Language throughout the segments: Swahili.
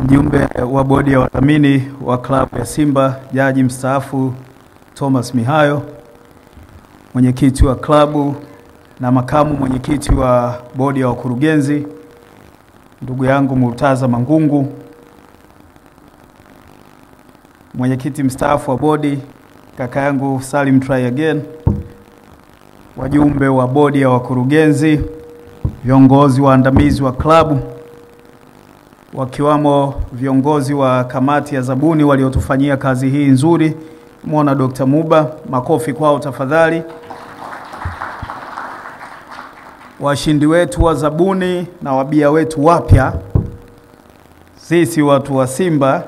mjumbe wa bodi ya wadhamini wa klabu ya Simba, jaji mstaafu Thomas Mihayo, mwenyekiti wa klabu na makamu mwenyekiti wa bodi ya wakurugenzi, ndugu yangu Murtaza Mangungu, mwenyekiti mstaafu wa bodi kaka yangu Salim Try Again, wajumbe wa bodi ya wakurugenzi, viongozi waandamizi wa klabu, wakiwamo viongozi wa kamati ya zabuni waliotufanyia kazi hii nzuri, muona Dr. Muba, makofi kwao tafadhali. Washindi wetu wa zabuni na wabia wetu wapya, sisi watu wa Simba,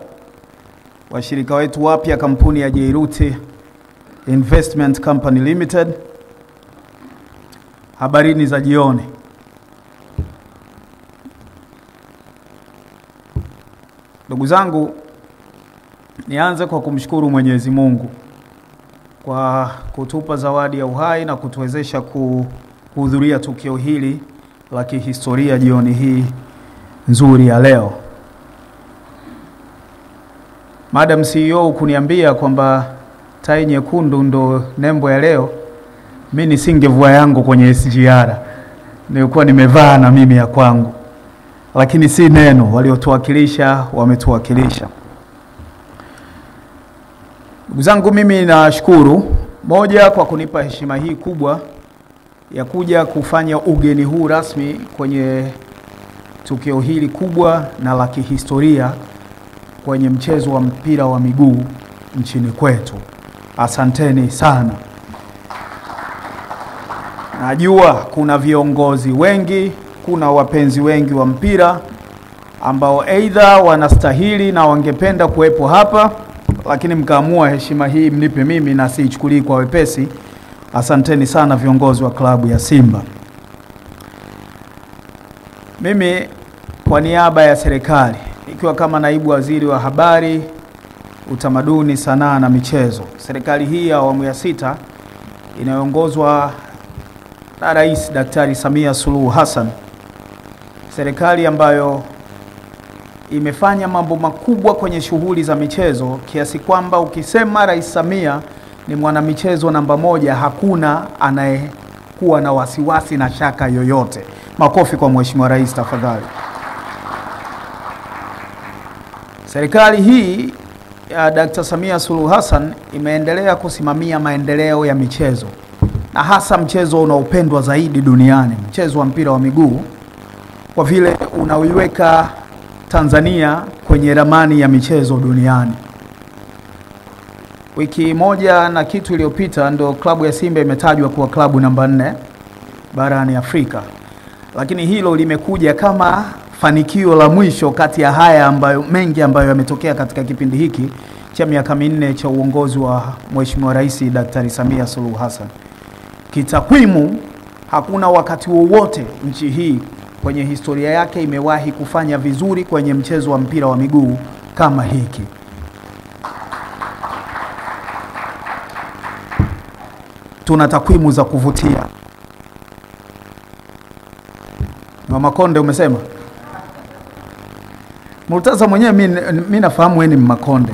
washirika wetu wapya kampuni ya Jairuti Investment Company Limited, habarini za jioni. Ndugu zangu, nianze kwa kumshukuru Mwenyezi Mungu kwa kutupa zawadi ya uhai na kutuwezesha kuhudhuria tukio hili la kihistoria jioni hii nzuri ya leo. Madam CEO kuniambia kwamba tai nyekundu ndo nembo ya leo, mimi nisingevua yangu kwenye SGR, nilikuwa nimevaa na mimi ya kwangu. Lakini si neno, waliotuwakilisha wametuwakilisha. Ndugu zangu, mimi nashukuru moja kwa kunipa heshima hii kubwa ya kuja kufanya ugeni huu rasmi kwenye tukio hili kubwa na la kihistoria kwenye mchezo wa mpira wa miguu nchini kwetu. Asanteni sana. Najua kuna viongozi wengi, kuna wapenzi wengi wa mpira ambao aidha wanastahili na wangependa kuwepo hapa, lakini mkaamua heshima hii mnipe mimi na siichukulii kwa wepesi. Asanteni sana viongozi wa klabu ya Simba. Mimi kwa niaba ya serikali, ikiwa kama naibu waziri wa habari, utamaduni, sanaa na michezo, serikali hii ya awamu ya 6 inayoongozwa na Rais Daktari Samia Suluhu Hassan, serikali ambayo imefanya mambo makubwa kwenye shughuli za michezo kiasi kwamba ukisema Rais Samia ni mwanamichezo namba 1, hakuna anayekuwa na wasiwasi na shaka yoyote. Makofi kwa Mheshimiwa Rais tafadhali. Serikali hii ya Dr. Samia Suluhu Hassan imeendelea kusimamia maendeleo ya michezo, na hasa mchezo unaopendwa zaidi duniani, mchezo wa mpira wa miguu, kwa vile unaiweka Tanzania kwenye ramani ya michezo duniani. Wiki moja na kitu iliyopita ndo klabu ya Simba imetajwa kuwa klabu namba 4 barani Afrika. Lakini hilo limekuja kama fanikio la mwisho kati ya haya mengi ambayo yametokea katika kipindi hiki cha miaka 4 cha uongozi wa Mheshimiwa Rais Daktari Samia Suluhu Hassan. Kitakwimu, hakuna wakati wowote nchi hii kwenye historia yake imewahi kufanya vizuri kwenye mchezo wa mpira wa miguu kama hiki. Tuna takwimu za kuvutia. Mama Konde umesema? Murtaza mwenyewe mimi nafahamu wewe ni Makonde.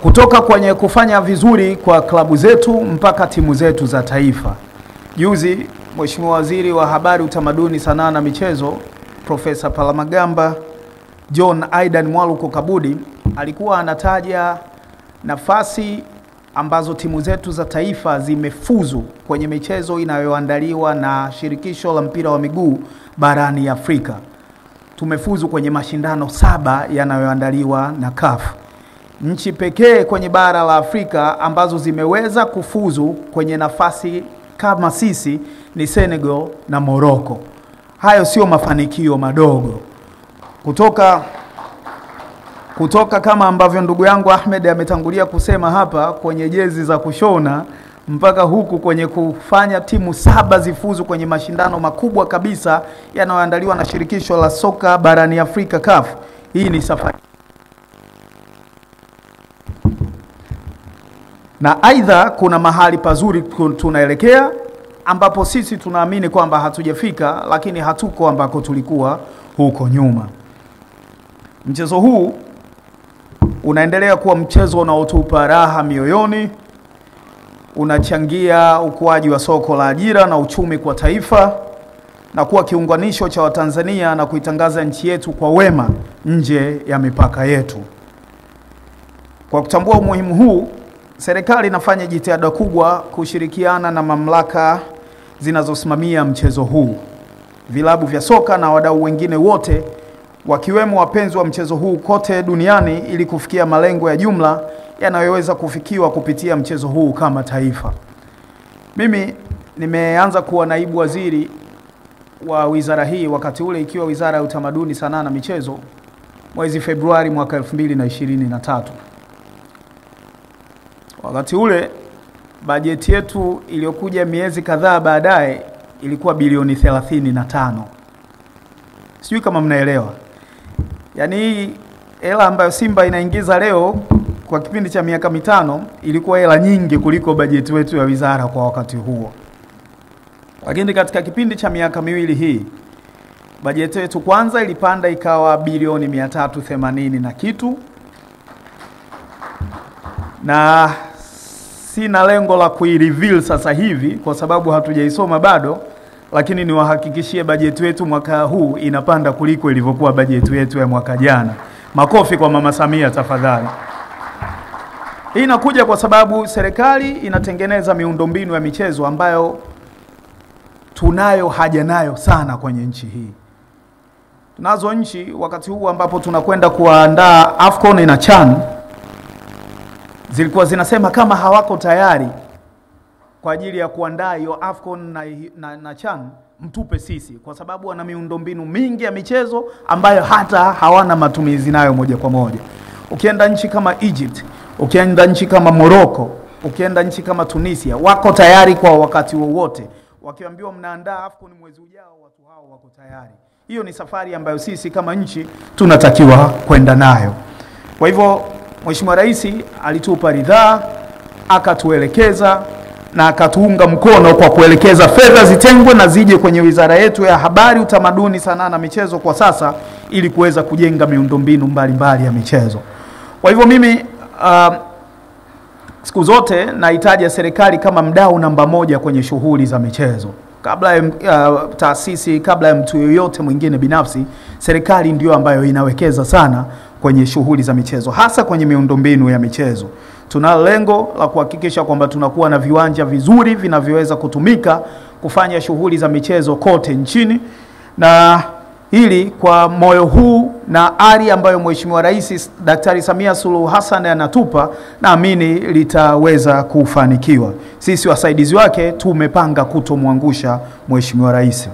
Kutoka kwenye kufanya vizuri kwa klabu zetu mpaka timu zetu za taifa. Juzi Mheshimiwa Waziri wa Habari, Utamaduni, Sanaa na Michezo, Profesa Palamagamba John Aidan Mwaluko Kabudi alikuwa anataja nafasi ambazo timu zetu za taifa zimefuzu kwenye michezo inayoandaliwa na shirikisho la mpira wa miguu barani Afrika. Tumefuzu kwenye mashindano 7 yanayoandaliwa na CAF. Nchi pekee kwenye bara la Afrika ambazo zimeweza kufuzu kwenye nafasi kama sisi ni Senegal na Morocco. Hayo sio mafanikio madogo. Kutoka kama ambavyo ndugu yangu Ahmed ametangulia kusema hapa, kwenye jezi za kushona mpaka huku kwenye kufanya timu 7 zifuzu kwenye mashindano makubwa kabisa yanayoandaliwa na shirikisho la soka barani Afrika CAF. Hii ni safari. Na aidha kuna mahali pazuri tunaelekea ambapo sisi tunaamini kwamba hatujafika, lakini hatuko ambako tulikuwa huko nyuma. Mchezo huu unaendelea kuwa mchezo unaotupa raha mioyoni, unachangia ukuaji wa soko la ajira na uchumi kwa taifa, na kuwa kiunganisho cha Watanzania na kuitangaza nchi yetu kwa wema nje ya mipaka yetu. Kwa kutambua umuhimu huu, serikali inafanya jitihada kubwa kushirikiana na mamlaka zinazosimamia mchezo huu, vilabu vya soka na wadau wengine wote, wakiwemo wapenzi wa mchezo huu kote duniani, ili kufikia malengo ya jumla yanayoweza kufikiwa kupitia mchezo huu kama taifa. Mimi nimeanza kuwa naibu waziri wa wizara hii wakati ule ikiwa Wizara ya Utamaduni, Sanaa na Michezo mwezi Februari mwaka 2023. Wakati ule bajeti yetu iliyokuja miezi kadhaa baadaye ilikuwa bilioni 35. Sijui kama mnaelewa. Yaani hii hela ambayo Simba inaingiza leo kwa kipindi cha miaka 5 ilikuwa hela nyingi kuliko bajeti wetu ya wizara kwa wakati huo. Lakini katika kipindi cha miaka 2 hii bajeti yetu kwanza ilipanda ikawa bilioni 380 na kitu. Na sina lengo la kuireveal sasa hivi kwa sababu hatujaisoma bado, lakini niwahakikishie bajeti yetu mwaka huu inapanda kuliko ilivyokuwa bajeti yetu ya mwaka jana. Makofi kwa Mama Samia tafadhali. Hii inakuja kwa sababu serikali inatengeneza miundombinu ya michezo ambayo tunayo haja nayo sana kwenye nchi hii. Tunazo nchi wakati huu ambapo tunakwenda kuandaa AFCON na CHAN zilikuwa zinasema kama hawako tayari kwa ajili ya kuandaa hiyo AFCON na CHAN, mtupe sisi, kwa sababu wana miundombinu mingi ya michezo ambayo hata hawana matumizi nayo moja kwa moja. Ukienda nchi kama Egypt, ukienda nchi kama Morocco, ukienda nchi kama Tunisia, wako tayari kwa wakati wowote. Wakiambiwa mnaandaa AFCON mwezi ujao, watu hao wako tayari. Hiyo ni safari ambayo sisi kama nchi tunatakiwa kwenda nayo. Kwa hivyo Mheshimiwa Rais alitupa ridhaa, akatuelekeza na akatuunga mkono kwa kuelekeza fedha zitengwe na zije kwenye wizara yetu ya Habari, Utamaduni, Sanaa na Michezo kwa sasa, ili kuweza kujenga miundombinu mbalimbali ya michezo. Kwa hivyo mimi siku zote nahitaji serikali kama mdau namba 1 kwenye shughuli za michezo. Kabla ya taasisi, kabla ya mtu yoyote mwingine binafsi, serikali ndio ambayo inawekeza sana kwenye shughuli za michezo, hasa kwenye miundombinu ya michezo. Tuna lengo la kuhakikisha kwamba tunakuwa na viwanja vizuri vinavyoweza kutumika kufanya shughuli za michezo kote nchini, na hili kwa moyo huu na ari ambayo Mheshimiwa Rais Daktari Samia Suluhu Hassan anatupa, naamini litaweza kufanikiwa. Sisi wasaidizi wake tumepanga kutomwangusha Mheshimiwa Rais.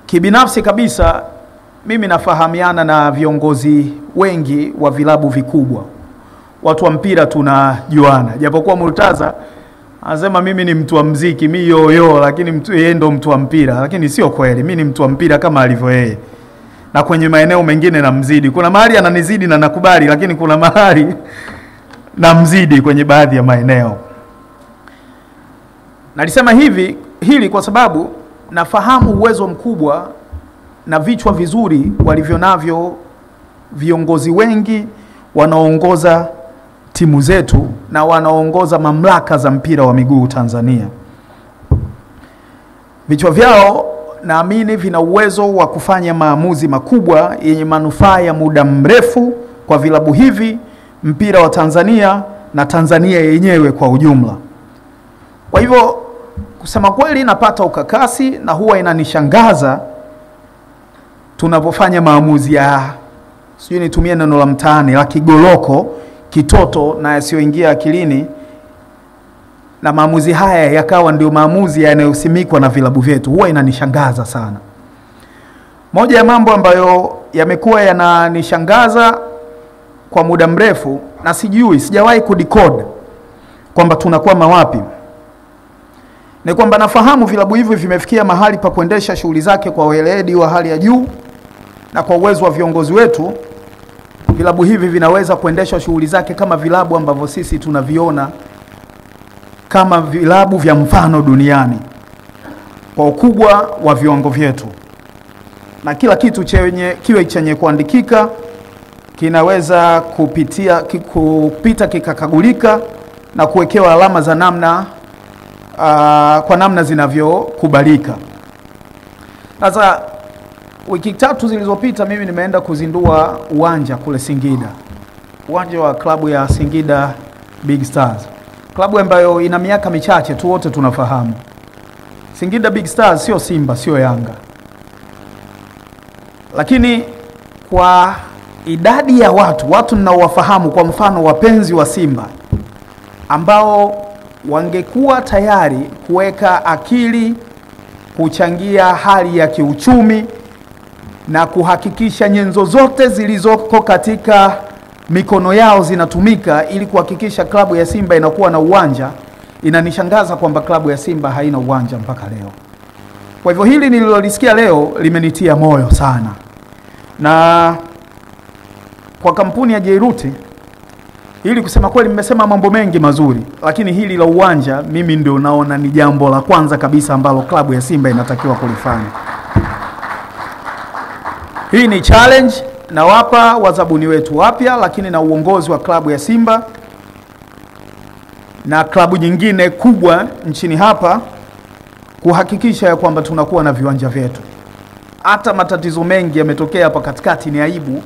Kibinafsi kabisa, mimi nafahamiana na viongozi wengi wa vilabu vikubwa. Watu wa mpira tunajuana. Japokuwa Murtaza anasema mimi ni mtu wa muziki, mimi yoyo, lakini yeye ndo mtu wa mpira. Lakini sio kweli, mimi ni mtu wa mpira kama alivyo yeye. Na kwenye maeneo mengine namzidi. Kuna mahali ananizidi na nakubali, lakini kuna mahali namzidi kwenye baadhi ya maeneo. Nalisema hili kwa sababu nafahamu uwezo mkubwa na vichwa vizuri walivyo navyo viongozi wengi wanaoongoza timu zetu na wanaoongoza mamlaka za mpira wa miguu Tanzania. Vichwa vyao naamini vina uwezo wa kufanya maamuzi makubwa yenye manufaa ya muda mrefu kwa vilabu hivi, mpira wa Tanzania na Tanzania yenyewe kwa ujumla. Kwa hivyo kusema kweli napata ukakasi na huwa inanishangaza tunapofanya maamuzi ya, sijui nitumie neno la mtaani, la kigoloko, kitoto na yasiyoingia akilini, na maamuzi haya yakawa ndio maamuzi yanayosimikwa na vilabu vyetu. Huwa inanishangaza sana. Moja ya mambo ambayo yamekuwa yananishangaza kwa muda mrefu na sijawahi kudecode kwamba tunakwama wapi, ni kwamba nafahamu vilabu hivi vimefikia mahali pa kuendesha shughuli zake kwa weledi wa hali ya juu, na kwa uwezo wa viongozi wetu vilabu hivi vinaweza kuendesha shughuli zake kama vilabu ambavyo sisi tunaviona kama vilabu vya mfano duniani kwa ukubwa wa viwango vyetu, na kila kitu kiwe chenye kuandikika kinaweza kupita kikakagulika na kuwekewa alama za namna kwa namna zinavyokubalika. Sasa wiki 3 zilizopita mimi nimeenda kuzindua uwanja kule Singida, uwanja wa klabu ya Singida Big Stars, klabu ambayo ina miaka michache tu, wote tunafahamu Singida Big Stars sio Simba, sio Yanga, lakini kwa idadi ya watu ninaowafahamu, kwa mfano wapenzi wa Simba ambao wangekuwa tayari kuweka akili kuchangia hali ya kiuchumi na kuhakikisha nyenzo zote zilizoko katika mikono yao zinatumika ili kuhakikisha klabu ya Simba inakuwa na uwanja, inanishangaza kwamba klabu ya Simba haina uwanja mpaka leo. Kwa hivyo hili nililolisikia leo limenitia moyo sana, na kwa kampuni ya Jairuti hili kusema kweli mmesema mambo mengi mazuri, lakini hili la uwanja mimi ndio naona ni jambo la kwanza kabisa ambalo klabu ya Simba inatakiwa kulifanya. Hii ni challenge na wapa wazabuni wetu wapya, lakini na uongozi wa klabu ya Simba na klabu nyingine kubwa nchini hapa kuhakikisha ya kwamba tunakuwa na viwanja vyetu. Hata matatizo mengi yametokea hapa katikati, ni aibu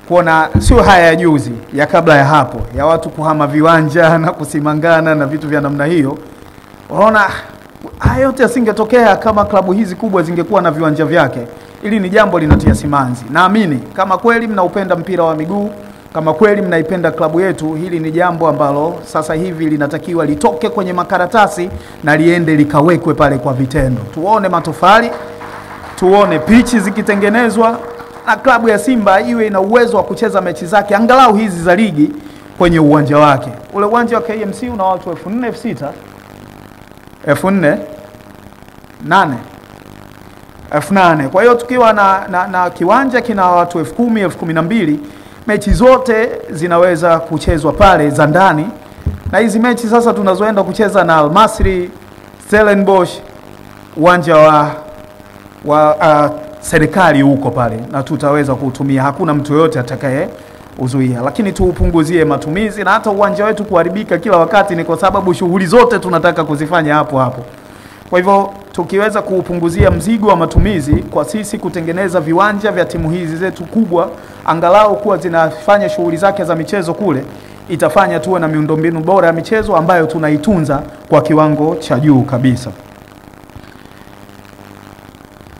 kuona, sio haya ya juzi, ya kabla ya hapo, ya watu kuhama viwanja na kusimangana na vitu vya namna hiyo. Unaona haya yote yasingetokea kama klabu hizi kubwa zingekuwa na viwanja vyake. Ili ni jambo linatia simanzi. Naamini kama kweli mnaupenda mpira wa miguu, kama kweli mnaipenda klabu yetu, hili ni jambo ambalo sasa hivi linatakiwa litoke kwenye makaratasi na liende likawekwe pale kwa vitendo. Tuone matofali, tuone pichi zikitengenezwa, na klabu ya Simba iwe ina uwezo wa kucheza mechi zake angalau hizi za ligi kwenye uwanja wake. Ule uwanja wa KMC una watu 4,000, 6,000, 4,000, 8,000, 8,000. Kwa hiyo tukiwa na kiwanja kina watu 10,000, 12,000, mechi zote zinaweza kuchezwa pale za ndani. Na hizi mechi sasa tunazoenda kucheza na Al Masry, Stellenbosch, uwanja wa serikali huko pale, na tutaweza kuutumia, hakuna mtu yote atakaye uzuia, lakini tuupunguzie matumizi. Na hata uwanja wetu kuharibika kila wakati ni kwa sababu shughuli zote tunataka kuzifanya hapo hapo. Kwa hivyo tukiweza kuupunguzia mzigo wa matumizi kwa sisi kutengeneza viwanja vya timu hizi zetu kubwa, angalau kuwa zinafanya shughuli zake za michezo kule, itafanya tuwe na miundombinu bora ya michezo ambayo tunaitunza kwa kiwango cha juu kabisa.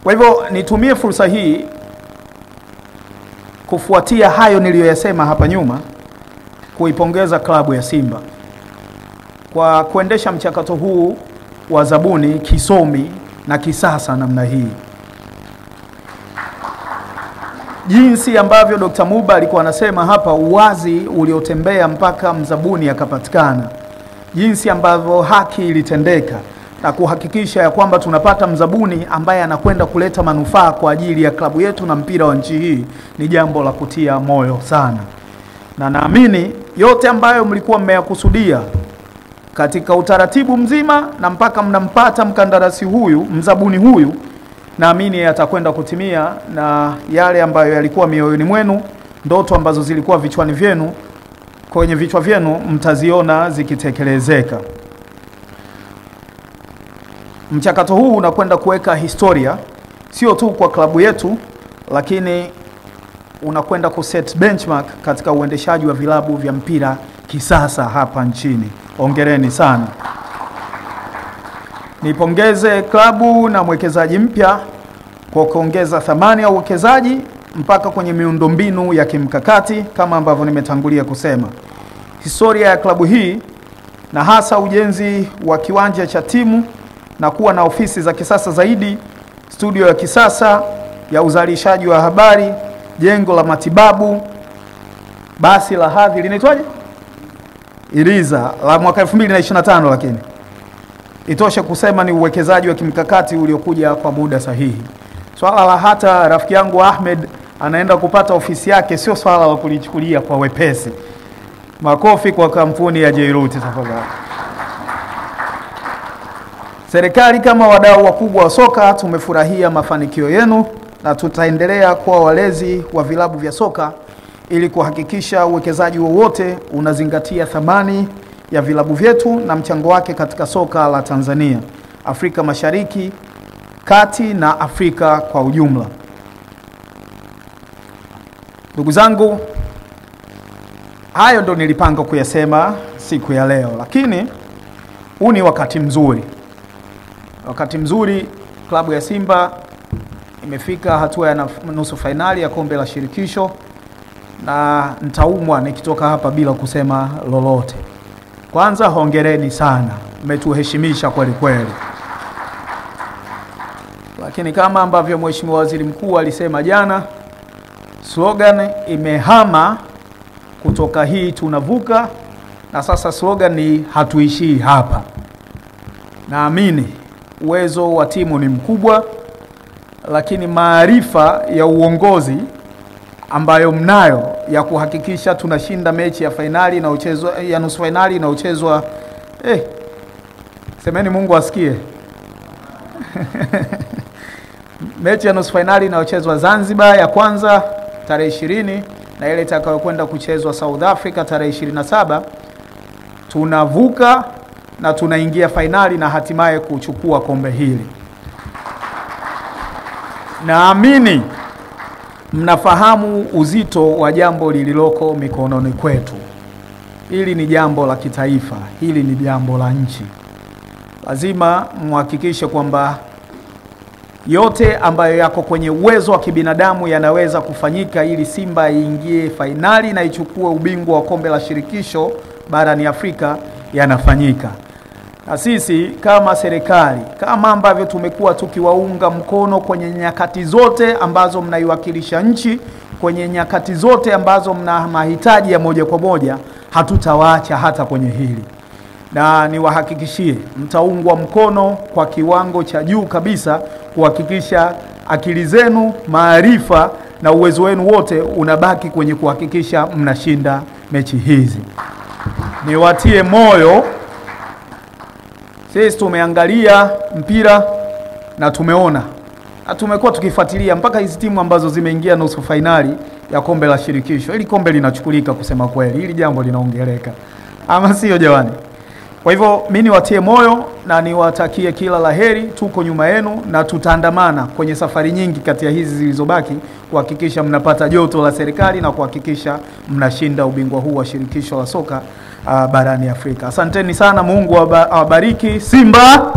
Kwa hivyo nitumie fursa hii kufuatia hayo niliyoyasema hapa nyuma, kuipongeza klabu ya Simba kwa kuendesha mchakato huu wa zabuni kisomi na kisasa namna hii. Jinsi ambavyo Dr. Muba alikuwa anasema hapa, uwazi uliotembea mpaka mzabuni akapatikana, jinsi ambavyo haki ilitendeka na kuhakikisha ya kwamba tunapata mzabuni ambaye anakwenda kuleta manufaa kwa ajili ya klabu yetu na mpira wa nchi hii, ni jambo la kutia moyo sana. Na naamini yote ambayo mlikuwa mmeyakusudia katika utaratibu mzima na mpaka mnampata mkandarasi huyu, mzabuni huyu, naamini atakwenda kutimia, na yale ambayo yalikuwa mioyoni mwenu, ndoto ambazo zilikuwa vichwani vyenu, kwenye vichwa vyenu, mtaziona zikitekelezeka. Mchakato huu unakwenda kuweka historia sio tu kwa klabu yetu, lakini unakwenda kuset benchmark katika uendeshaji wa vilabu vya mpira kisasa hapa nchini. Hongereni sana. Nipongeze klabu na mwekezaji mpya kwa kuongeza thamani ya uwekezaji mpaka kwenye miundombinu ya kimkakati kama ambavyo nimetangulia kusema. Historia ya klabu hii na hasa ujenzi wa kiwanja cha timu na kuwa na ofisi za kisasa zaidi, studio ya kisasa ya uzalishaji wa habari, jengo la matibabu, basi la hadhi linaitwaje? Iriza la mwaka 2025, lakini itoshe kusema ni uwekezaji wa kimkakati uliokuja kwa muda sahihi. Swala la hata rafiki yangu Ahmed anaenda kupata ofisi yake sio swala la kulichukulia kwa wepesi. Makofi kwa kampuni ya Jairuti tafadhali. Serikali kama wadau wakubwa wa soka tumefurahia mafanikio yenu na tutaendelea kuwa walezi wa vilabu vya soka ili kuhakikisha uwekezaji wowote unazingatia thamani ya vilabu vyetu na mchango wake katika soka la Tanzania, Afrika Mashariki, Kati na Afrika kwa ujumla. Ndugu zangu, hayo ndo nilipanga kuyasema siku ya leo, lakini huu ni wakati mzuri. Wakati mzuri, klabu ya Simba imefika hatua ya nusu finali ya kombe la shirikisho, na nitaumwa nikitoka hapa bila kusema lolote. Kwanza hongereni sana, mmetuheshimisha kweli kweli. Lakini kama ambavyo Mheshimiwa Waziri Mkuu alisema jana, slogan imehama kutoka hii tunavuka, na sasa slogan ni hatuishii hapa. Naamini uwezo wa timu ni mkubwa, lakini maarifa ya uongozi ambayo mnayo ya kuhakikisha tunashinda mechi ya finali na ya nusu finali na uchezwa semeni Mungu asikie. Mechi ya nusu finali na uchezwa Zanzibar ya kwanza tarehe 20 na ile itakayokwenda kuchezwa South Africa tarehe 27, tunavuka na tunaingia finali na hatimaye kuchukua kombe hili. Naamini mnafahamu uzito wa jambo lililoko mikononi kwetu. Hili ni jambo la kitaifa, hili ni jambo la nchi. Lazima muhakikishe kwamba yote ambayo yako kwenye uwezo wa kibinadamu yanaweza kufanyika ili Simba iingie finali na ichukue ubingwa wa kombe la shirikisho barani Afrika yanafanyika. Na sisi kama serikali, kama ambavyo tumekuwa tukiwaunga mkono kwenye nyakati zote ambazo mnaiwakilisha nchi, kwenye nyakati zote ambazo mna mahitaji ya moja kwa moja, hatutawaacha hata kwenye hili. Na niwahakikishie mtaungwa mkono kwa kiwango cha juu kabisa kuhakikisha akili zenu, maarifa na uwezo wenu wote unabaki kwenye kuhakikisha mnashinda mechi hizi. Niwatie moyo, sisi tumeangalia mpira na tumeona na tumekuwa tukifuatilia mpaka hizi timu ambazo zimeingia nusu finali ya kombe la shirikisho. Hili kombe linachukulika, kusema kweli, hili jambo linaongeleka, ama sio jamani? Kwa hivyo mimi niwatie moyo na niwatakie kila laheri. Tuko nyuma yenu na tutaandamana kwenye safari nyingi kati ya hizi zilizobaki kuhakikisha mnapata joto la serikali na kuhakikisha mnashinda ubingwa huu wa shirikisho la soka barani Afrika. Asanteni sana, Mungu awabariki. Simba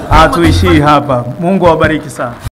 hatuishii hapa. Mungu awabariki sana.